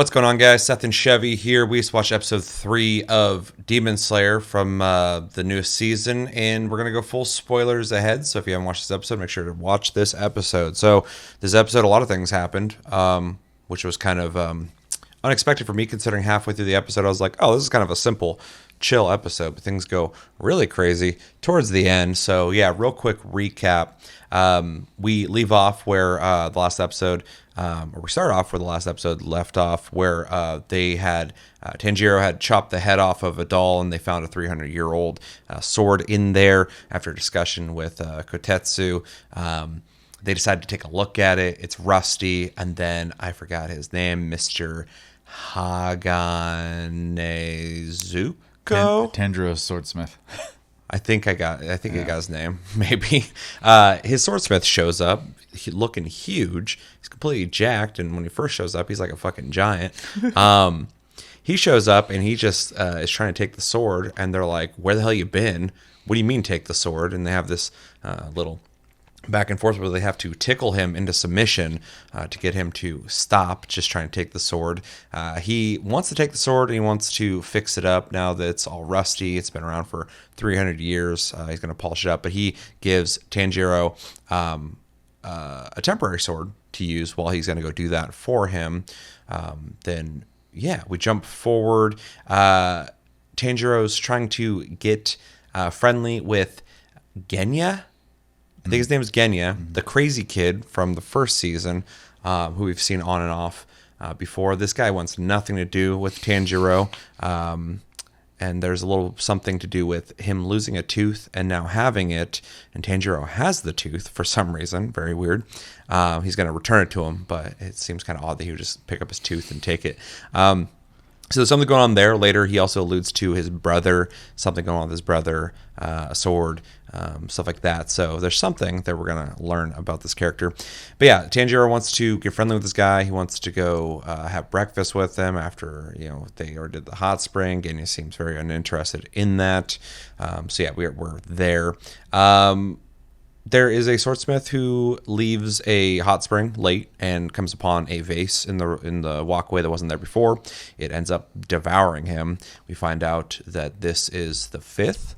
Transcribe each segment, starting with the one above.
What's going on, guys? Seth and Chevy here. We just watched episode 3 of Demon Slayer from the newest season, and we're going to go full spoilers ahead. So if you haven't watched this episode, make sure to watch this episode. So this episode, a lot of things happened, which was kind of unexpected for me, considering halfway through the episode, I was like, oh, this is kind of a simple, chill episode, but things go really crazy towards the end. So yeah, real quick recap. We leave off where the last episode, or we start off where the last episode left off, where they had Tanjiro had chopped the head off of a doll, and they found a 300-year-old sword in there after a discussion with Kotetsu. They decided to take a look at it. It's rusty, and then I forgot his name, Mr. Haganezuko. Tanjiro's swordsmith. I think I got his name. Maybe his swordsmith shows up, looking huge. He's completely jacked, and when he first shows up, he's like a fucking giant. He shows up and he just is trying to take the sword, and they're like, "Where the hell you been? What do you mean take the sword?" And they have this little back and forth where they have to tickle him into submission to get him to stop just trying to take the sword. He wants to take the sword, and he wants to fix it up now that it's all rusty. It's been around for 300 years. He's going to polish it up, but he gives Tanjiro a temporary sword to use while he's going to go do that for him. Then, yeah, we jump forward. Tanjiro's trying to get friendly with Genya. I think his name is Genya, the crazy kid from the first season, who we've seen on and off before. This guy wants nothing to do with Tanjiro, and there's a little something to do with him losing a tooth and now having it, and Tanjiro has the tooth for some reason. Very weird. He's going to return it to him, but it seems kind of odd that he would just pick up his tooth and take it. So there's something going on there. Later, he also alludes to his brother, something going on with his brother, a sword, stuff like that. So there's something that we're going to learn about this character. But yeah, Tanjiro wants to get friendly with this guy. He wants to go have breakfast with them after, they already did the hot spring. Genya seems very uninterested in that. So yeah, we're there. There is a swordsmith who leaves a hot spring late and comes upon a vase in the walkway that wasn't there before. It ends up devouring him. We find out that this is the 5th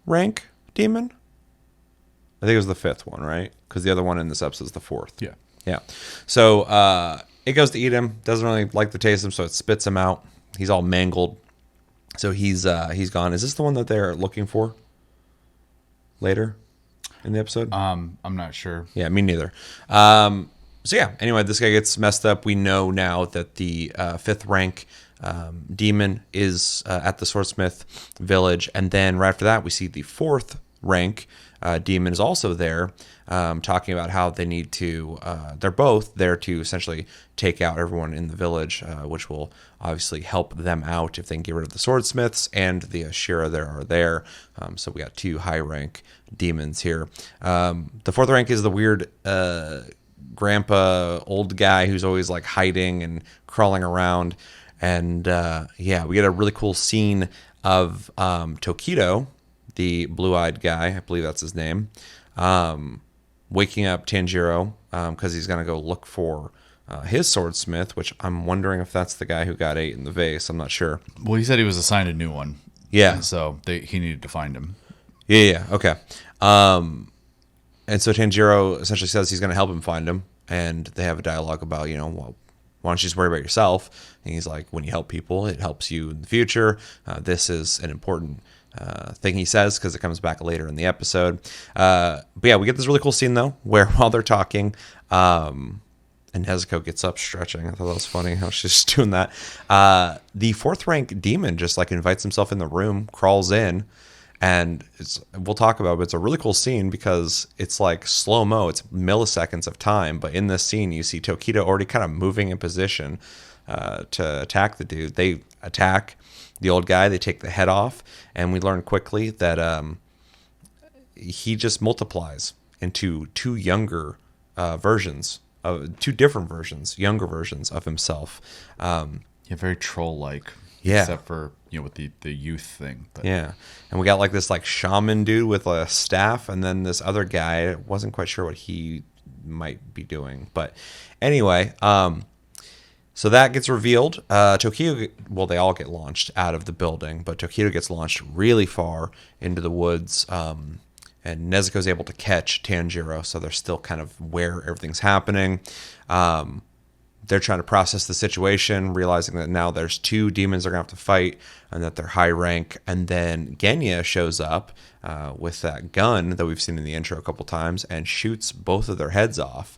rank demon. I think it was the 5th one, right? Because the other one in this episode is the 4th. Yeah. So it goes to eat him. Doesn't really like the taste of him, so it spits him out. He's all mangled. So he's gone. Is this the one that they're looking for later in the episode? I'm not sure. Yeah, me neither. So yeah, anyway, this guy gets messed up. We know now that the 5th rank demon is at the swordsmith village, and then right after that we see the 4th rank demon is also there, talking about how they need to they're both there to essentially take out everyone in the village, which will obviously help them out if they can get rid of the swordsmiths, and the Hashira there. So we got 2 high rank demons here. The 4th rank is the weird grandpa old guy who's always like hiding and crawling around. And yeah, we get a really cool scene of Tokido, the blue-eyed guy, I believe that's his name, waking up Tanjiro because he's going to go look for his swordsmith, which I'm wondering if that's the guy who got ate in the vase. I'm not sure. Well, he said he was assigned a new one. Yeah. And so he needed to find him. Yeah, okay. And so Tanjiro essentially says he's going to help him find him, and they have a dialogue about, well, why don't you just worry about yourself? And he's like, when you help people, it helps you in the future. This is an important thing he says because it comes back later in the episode. But yeah, we get this really cool scene, though, where while they're talking, and Nezuko gets up stretching. I thought that was funny how she's just doing that. The 4th rank demon just like invites himself in the room, crawls in, and we'll talk about it, but it's a really cool scene because it's like slow-mo. It's milliseconds of time. But in this scene, you see Tokido already kind of moving in position to attack the dude. They attack the old guy. They take the head off. And we learn quickly that he just multiplies into 2 younger versions, 2 different versions, younger versions of himself. Yeah, very troll-like. Yeah. Except for, with the youth thing. But. Yeah. And we got like this like shaman dude with a staff, and then this other guy. Wasn't quite sure what he might be doing. But anyway, So that gets revealed. Tokyo, well, they all get launched out of the building, but Tokyo gets launched really far into the woods. And Nezuko's able to catch Tanjiro, so they're still kind of where everything's happening. They're trying to process the situation, realizing that now there's two demons they're going to have to fight and that they're high rank. And then Genya shows up with that gun that we've seen in the intro a couple times and shoots both of their heads off.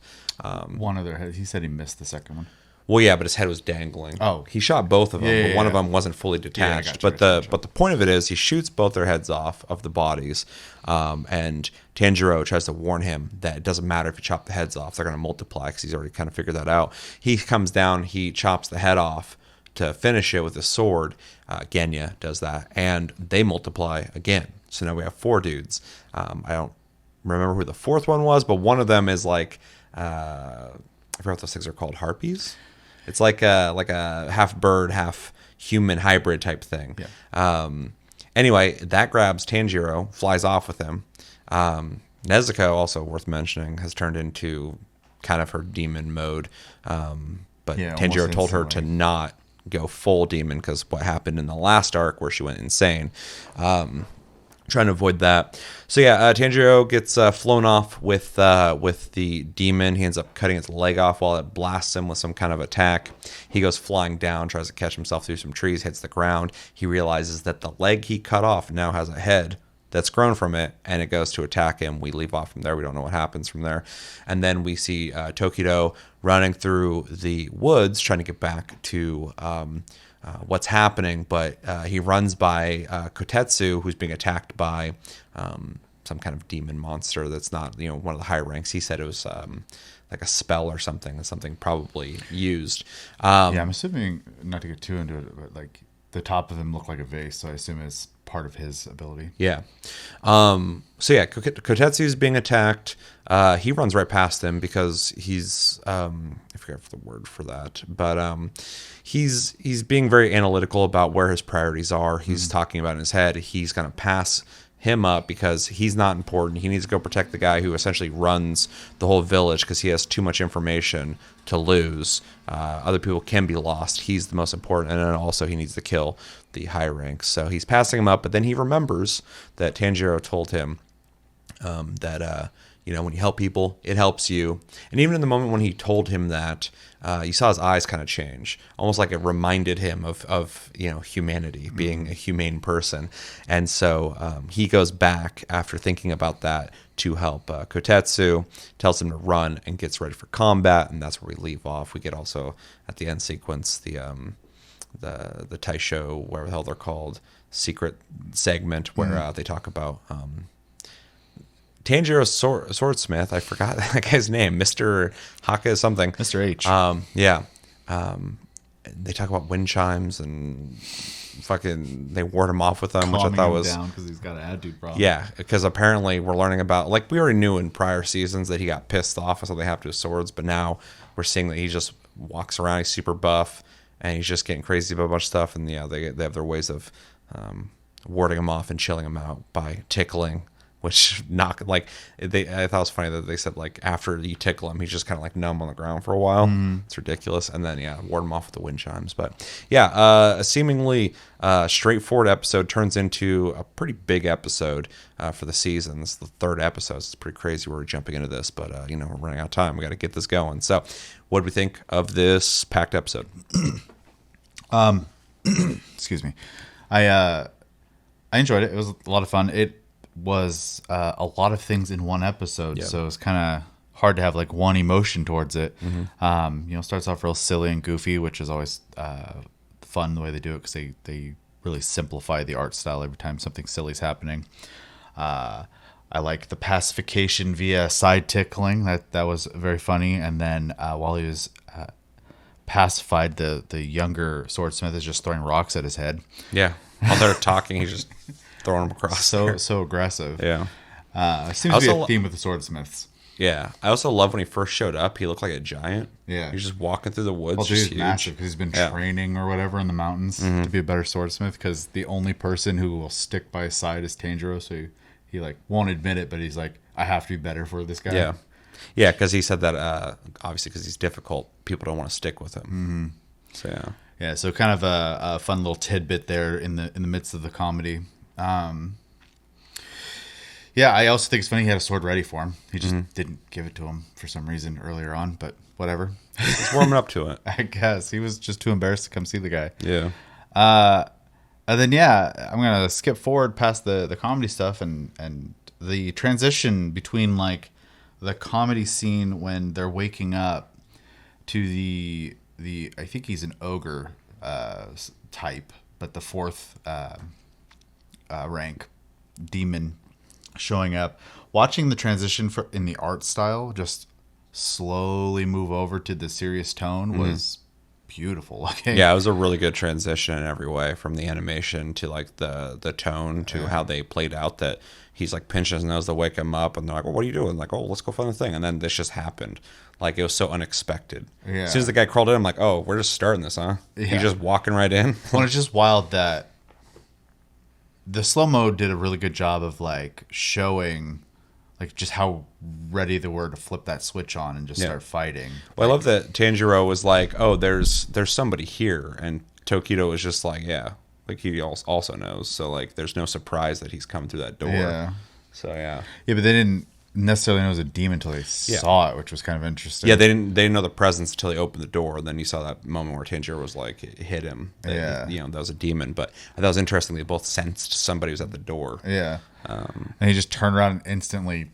One of their heads. He said he missed the second one. Well, yeah, but his head was dangling. Oh. He shot both of them, Yeah, but yeah, one of yeah. them wasn't fully detached. gotcha, gotcha. But the point of it is he shoots both their heads off of the bodies, and Tanjiro tries to warn him that it doesn't matter if you chop the heads off; they're going to multiply because he's already kind of figured that out. He comes down, he chops the head off to finish it with his sword. Genya does that, and they multiply again. So now we have 4 dudes. I don't remember who the fourth one was, but one of them is like I forgot what those things are called. Harpies. It's like a half bird, half human hybrid type thing. Yeah. Anyway, that grabs Tanjiro, flies off with him. Nezuko, also worth mentioning, has turned into kind of her demon mode. But Yeah, Tanjiro almost told her to instantly. not go full demon because what happened in the last arc where she went insane. Trying to avoid that. So yeah, Tanjiro gets flown off with the demon. He ends up cutting its leg off while it blasts him with some kind of attack. He goes flying down, tries to catch himself through some trees, hits the ground. He realizes that the leg he cut off now has a head that's grown from it, and it goes to attack him. We leave off from there. We don't know what happens from there. And then we see Tokido running through the woods trying to get back to what's happening, but he runs by Kotetsu, who's being attacked by some kind of demon monster that's not, one of the high ranks. He said it was like a spell or something probably used. Yeah, I'm assuming, not to get too into it, but like the top of him looked like a vase, so I assume it's part of his ability. Yeah. So yeah, Kotetsu's being attacked. He runs right past him because he's I forget the word for that, but he's being very analytical about where his priorities are. He's talking about in his head. He's gonna pass him up because he's not important. He needs to go protect the guy who essentially runs the whole village because he has too much information to lose. Other people can be lost. He's the most important, and then also he needs to kill the high ranks. So he's passing him up, but then he remembers that Tanjiro told him that when you help people, it helps you. And even in the moment when he told him that, you saw his eyes kind of change, almost like it reminded him of humanity, being a humane person. And so he goes back after thinking about that to help Kotetsu, tells him to run and gets ready for combat, and that's where we leave off. We get also at the end sequence the Taisho, whatever the hell they're called, secret segment where they talk about Tanjiro's swordsmith. I forgot that guy's name, Mr. Haka something. Mr. H. Yeah. They talk about wind chimes and fucking they ward him off with them, which I Calming thought him was down because he's got an attitude problem. yeah, because apparently we're learning about, like, we already knew in prior seasons that he got pissed off with something happened to his swords, but now we're seeing that he just walks around, he's super buff, and he's just getting crazy about a bunch of stuff, and yeah, they have their ways of warding him off and chilling him out by tickling, which I thought it was funny that they said, like, after you tickle him, he's just kind of like numb on the ground for a while. It's ridiculous. And then, yeah, ward him off with the wind chimes. But yeah, a seemingly straightforward episode turns into a pretty big episode for the season. This is the 3rd episode. It's pretty crazy we're jumping into this, but we're running out of time. We got to get this going. So what do we think of this packed episode? Excuse me. I enjoyed it. It was a lot of fun. It was a lot of things in one episode, Yeah. so it's kind of hard to have like one emotion towards it. Starts off real silly and goofy, which is always fun the way they do it because they really simplify the art style every time something silly's happening. I like the pacification via side tickling. That was very funny. And then while he was pacified, the younger swordsmith is just throwing rocks at his head. Yeah. While they're talking, he's just throwing them across. So aggressive. Yeah. Seems to be a theme with the swordsmiths. Yeah. I also love when he first showed up, he looked like a giant. Yeah. He's just walking through the woods. Well, dude, Just he's huge. massive because he's been training or whatever in the mountains to be a better swordsmith. Because the only person who will stick by his side is Tanjiro, so he like won't admit it, but he's like, I have to be better for this guy. Yeah, because he said that obviously because he's difficult, people don't want to stick with him. So yeah. Yeah, so kind of a fun little tidbit there in the midst of the comedy. Yeah, I also think it's funny he had a sword ready for him. He just didn't give it to him for some reason earlier on, but whatever. He's warming up to it. I guess he was just too embarrassed to come see the guy. Yeah. And then I'm gonna skip forward past the comedy stuff and the transition between like the comedy scene when they're waking up to the I think he's an ogre type, but the fourth rank demon showing up. Watching the transition in the art style just slowly move over to the serious tone was beautiful looking. Yeah, it was a really good transition in every way, from the animation to like the tone to how they played out that he's like pinching his nose to wake him up, and they're like, well, what are you doing? Like, oh, let's go find the thing. And then this just happened. Like, it was so unexpected. Yeah. As soon as the guy crawled in, I'm like, oh, we're just starting this, huh? Yeah. He's just walking right in. Well, it's just wild that the slow-mo did a really good job of like showing like just how ready they were to flip that switch on and just start fighting. Well, I love that Tanjiro was like, oh, there's somebody here, and Tokido was just like, yeah, like he also knows, so like there's no surprise that he's coming through that door. Yeah. So yeah, but they didn't necessarily know it was a demon until they saw it, which was kind of interesting. yeah, they didn't know the presence until they opened the door, and then you saw that moment where Tanjiro was like, it hit him, that, that was a demon. But that was interesting. They both sensed somebody was at the door. Yeah, and he just turned around and instantly,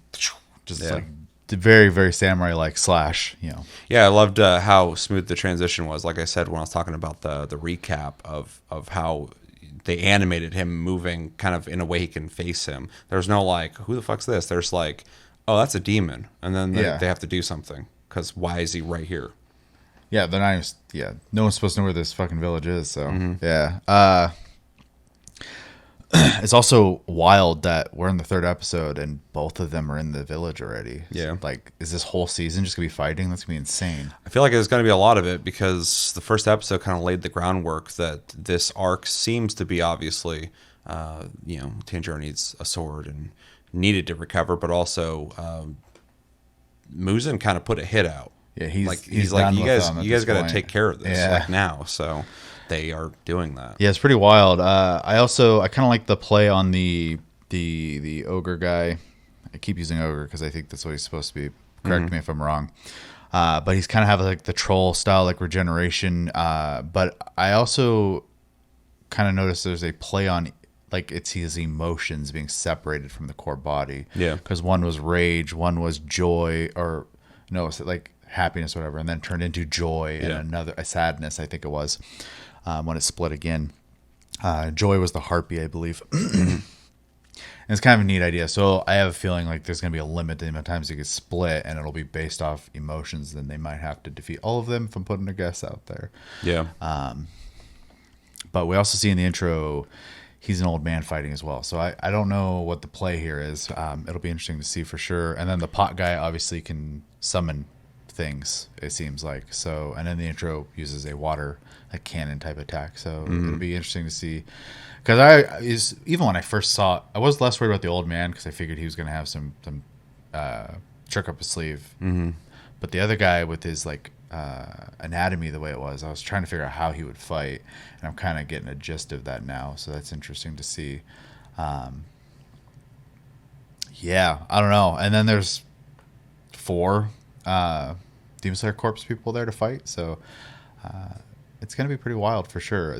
like very, very samurai like slash. Yeah, I loved how smooth the transition was. Like I said when I was talking about the recap of how they animated him moving kind of in a way he can face him. There's no like, who the fuck's this? There's like, oh, that's a demon, and then they have to do something because why is he right here? Yeah, they're not even, no one's supposed to know where this fucking village is. So yeah, it's also wild that we're in the third episode and both of them are in the village already. Yeah, like, is this whole season just gonna be fighting? That's gonna be insane. I feel like there's gonna be a lot of it because the first episode kind of laid the groundwork that this arc seems to be obviously, Tanjiro needs a sword and needed to recover, but also Muzan kind of put a hit out. Yeah, he's like, you guys got to take care of this like now. So they are doing that. Yeah, it's pretty wild. I kind of like the play on the ogre guy. I keep using ogre because I think that's what he's supposed to be. Correct me if I'm wrong. But he's kind of have like the troll style, like regeneration. But I also kind of noticed there's a play on like it's his emotions being separated from the core body. Yeah. Because one was rage, one was joy, or no, it's like happiness, whatever, and then turned into joy and a sadness, I think it was, when it split again. Joy was the harpy, I believe. And it's kind of a neat idea. So I have a feeling like there's going to be a limit to the amount of times it gets split, and it'll be based off emotions. Then they might have to defeat all of them if I'm putting a guess out there. Yeah. But we also see in the intro he's an old man fighting as well. So I don't know what the play here is. It'll be interesting to see for sure. And then the pot guy obviously can summon things, it seems like. So, and then the intro uses a water, like cannon type attack. So it'll be interesting to see. Because even when I first saw it, I was less worried about the old man because I figured he was going to have some trick up his sleeve. Mm-hmm. But the other guy with his like anatomy the way it was, I was trying to figure out how he would fight, and I'm kind of getting a gist of that now, so that's interesting to see. Yeah, I don't know. And then there's 4 Demon Slayer Corpse people there to fight, so it's gonna be pretty wild for sure.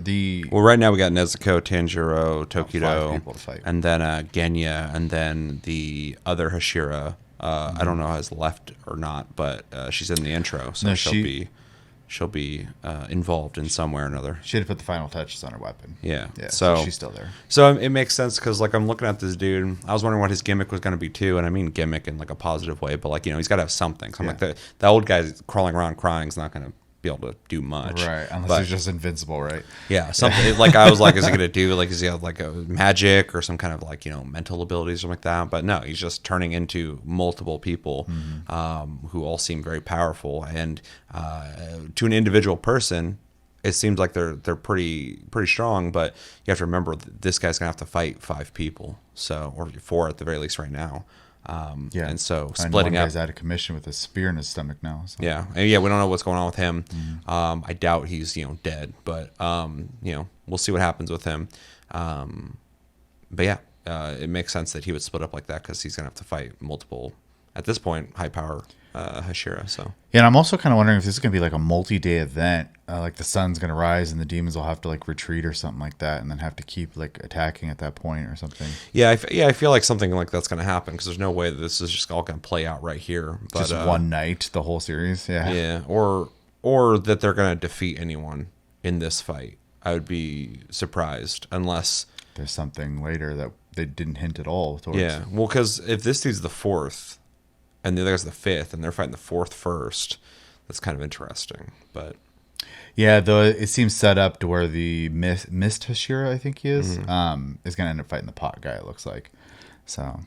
Well, right now we got Nezuko, Tanjiro, Tokido, 5 people to fight, and then Genya, and then the other Hashira. I don't know if has left or not, but she's in the intro, so she'll be involved in some way or another. She had to put the final touches on her weapon. Yeah. So she's still there. So it makes sense because like I'm looking at this dude, I was wondering what his gimmick was going to be too, and I mean gimmick in like a positive way, but like he's got to have something. So I'm like the old guy's crawling around crying is not going to be able to do much, right? Unless he's just invincible, right? Yeah, something like I was like, is he gonna do like, is he have like a magic or some kind of like mental abilities or something like that? But no, he's just turning into multiple people who all seem very powerful, and to an individual person, it seems like they're pretty strong. But you have to remember this guy's gonna have to fight 5 people, or 4 at the very least right now. Yeah, and so and splitting one up. guy's out of commission with a spear in his stomach now. So. Yeah, and yeah, we don't know what's going on with him. I doubt he's dead, but we'll see what happens with him. But yeah, it makes sense that he would split up like that because he's gonna have to fight multiple at this point high power Hashira. So Yeah, and I'm also kind of wondering if this is going to be like a multi-day event. Like the sun's going to rise and the demons will have to like retreat or something like that, and then have to keep like attacking at that point or something. yeah, I feel like something like that's gonna happen because there's no way that this is just all gonna play out right here. But Just one night, the whole series. Yeah. yeah, or that they're gonna defeat anyone in this fight. I would be surprised unless. There's something later that they didn't hint at all towards. Yeah, well, because if this dude's the fourth, and the other guy's the fifth, and they're fighting the fourth first, that's kind of interesting. But Yeah, though it seems set up to where the Mist Hashira, I think he is going to end up fighting the pot guy, it looks like. So,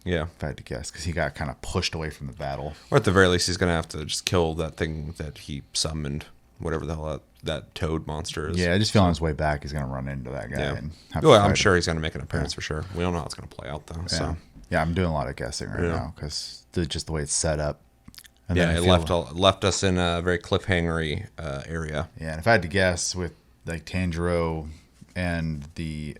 yeah, if I had to guess, because he got kind of pushed away from the battle. or at the very least, he's gonna have to just kill that thing that he summoned, whatever the hell that toad monster is. Yeah, I just feel on his way back, he's going to run into that guy. Yeah. And have to Well, fight I'm him. sure he's gonna make an appearance for sure. We don't know how it's gonna play out though. Yeah. So Yeah, I'm doing a lot of guessing right Yeah. now because just the way it's set up. And yeah, then I it feel- left us in a very cliffhangery area. Yeah, and if I had to guess, with like Tanjiro and the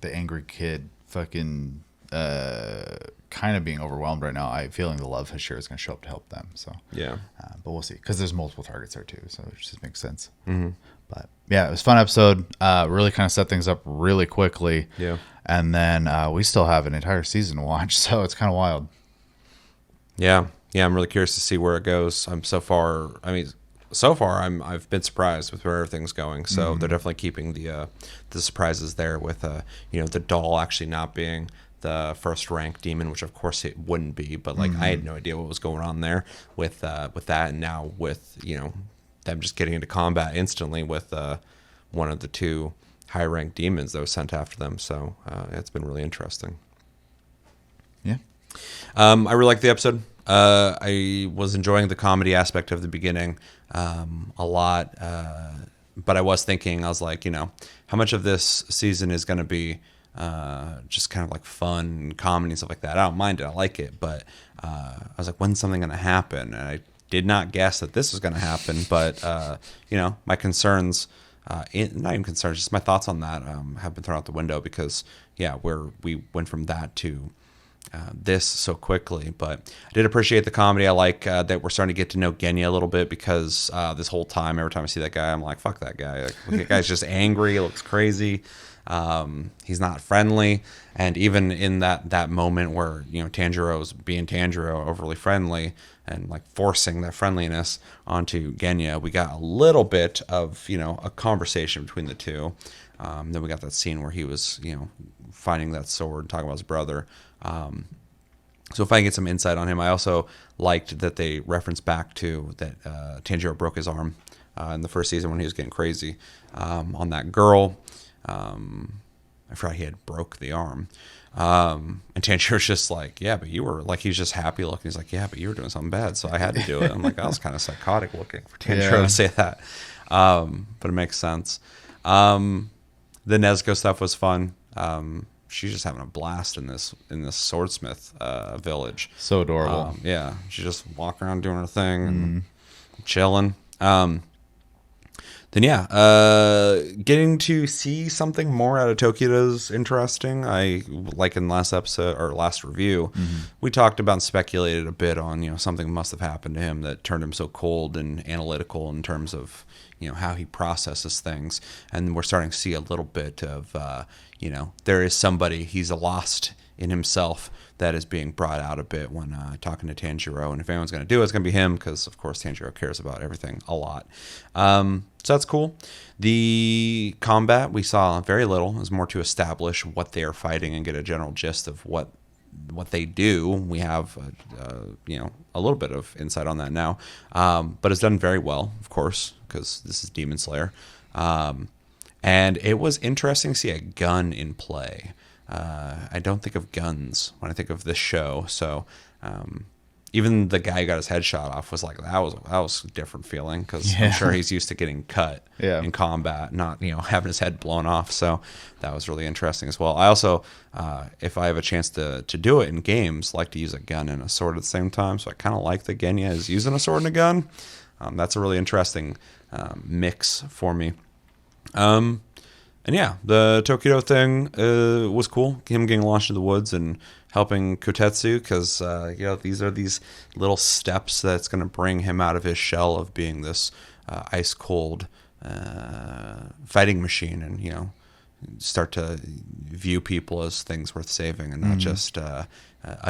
angry kid, fucking kind of being overwhelmed right now, I'm feeling the love Hashira is going to show up to help them. So Yeah. but we'll see because there's multiple targets there too, so it just makes sense. But yeah, it was a fun episode. Really kind of set things up really quickly. Yeah. And then we still have an entire season to watch, so it's kind of wild. Yeah, I'm really curious to see where it goes. I've been surprised with where everything's going. So they're definitely keeping the surprises there with the doll actually not being the first rank demon, which of course it wouldn't be, but like I had no idea what was going on there with that, and now with them just getting into combat instantly with one of the two high ranked demons that was sent after them. So it's been really interesting. Yeah. I really liked the episode. I was enjoying the comedy aspect of the beginning a lot, but I was thinking, I was like, how much of this season is going to be just kind of like fun and comedy and stuff like that. I don't mind it. I like it, but I was like, when's something going to happen? And I did not guess that this was going to happen, but my concerns, not even concerns, just my thoughts on that have been thrown out the window because we went from that to this so quickly. But I did appreciate the comedy. I like that we're starting to get to know Genya a little bit because this whole time, every time I see that guy, I'm like, fuck that guy. Like, that guy's just angry. He looks crazy. He's not friendly. And even in that moment where, Tanjiro's being Tanjiro, overly friendly and like forcing that friendliness onto Genya, we got a little bit of, a conversation between the two. Then we got that scene where he was, finding that sword and talking about his brother. So if I can get some insight on him, I also liked that they referenced back to that Tanjiro broke his arm in the first season when he was getting crazy on that girl. I forgot he had broke the arm. And Tanjiro's just like, yeah, but you were like, he's just happy looking. He's like, yeah, but you were doing something bad, so I had to do it. I'm like, that was kind of psychotic looking for Tanjiro to say that. But it makes sense. The Nezuko stuff was fun. She's just having a blast in this swordsmith village. So adorable. Yeah, she's just walking around doing her thing and chilling. Then getting to see something more out of Tokyo is interesting. I like in last episode or last review, we talked about and speculated a bit on something must have happened to him that turned him so cold and analytical in terms of how he processes things, and we're starting to see a little bit of there is somebody, he's lost in himself, that is being brought out a bit when talking to Tanjiro. And if anyone's going to do it, it's going to be him because, of course, Tanjiro cares about everything a lot. So that's cool. The combat, we saw very little. It was more to establish what they are fighting and get a general gist of what they do. We have, a little bit of insight on that now. But it's done very well, of course, because this is Demon Slayer. And it was interesting to see a gun in play. I don't think of guns when I think of this show. So even the guy who got his head shot off was like, that was a different feeling, because I'm Yeah. sure he's used to getting cut Yeah. in combat, not having his head blown off. So that was really interesting as well. I also, if I have a chance to do it in games, like to use a gun and a sword at the same time. So I kind of like that Genya is using a sword and a gun. That's a really interesting mix for me. And yeah, the Tokido thing was cool. Him getting launched in the woods and helping Kotetsu, because these are these little steps that's going to bring him out of his shell of being this ice cold fighting machine, and start to view people as things worth saving and not just a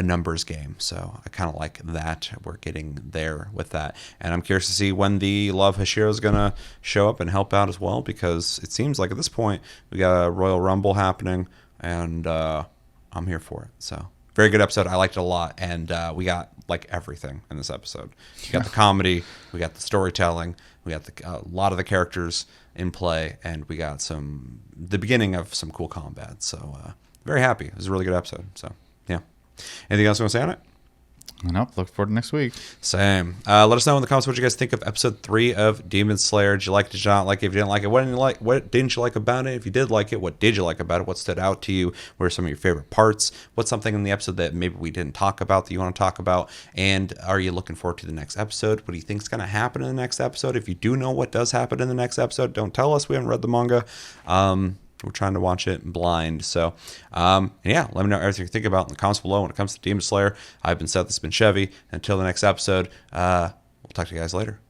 numbers game. So I kind of like that we're getting there with that, and I'm curious to see when the Love Hashira is gonna show up and help out as well, because it seems like at this point we got a Royal Rumble happening, and I'm here for it. So very good episode. I liked it a lot, and we got like everything in this episode. We got the comedy, we got the storytelling, we got a lot of the characters in play, and we got the beginning of some cool combat. So very happy. It was a really good episode. So yeah. Anything else you want to say on it? Nope. Look forward to next week. Same. Let us know in the comments what you guys think of episode 3 of Demon Slayer. Did you like it? Did you not like it? If you didn't like it, what didn't you like? What didn't you like about it? If you did like it, what did you like about it? What stood out to you? What are some of your favorite parts? What's something in the episode that maybe we didn't talk about that you want to talk about? And are you looking forward to the next episode? What do you think is going to happen in the next episode? If you do know what does happen in the next episode, don't tell us. We haven't read the manga. We're trying to watch it blind. So, yeah, let me know everything you think about in the comments below when it comes to Demon Slayer. I've been Seth, this has been Chevy. Until the next episode, we'll talk to you guys later.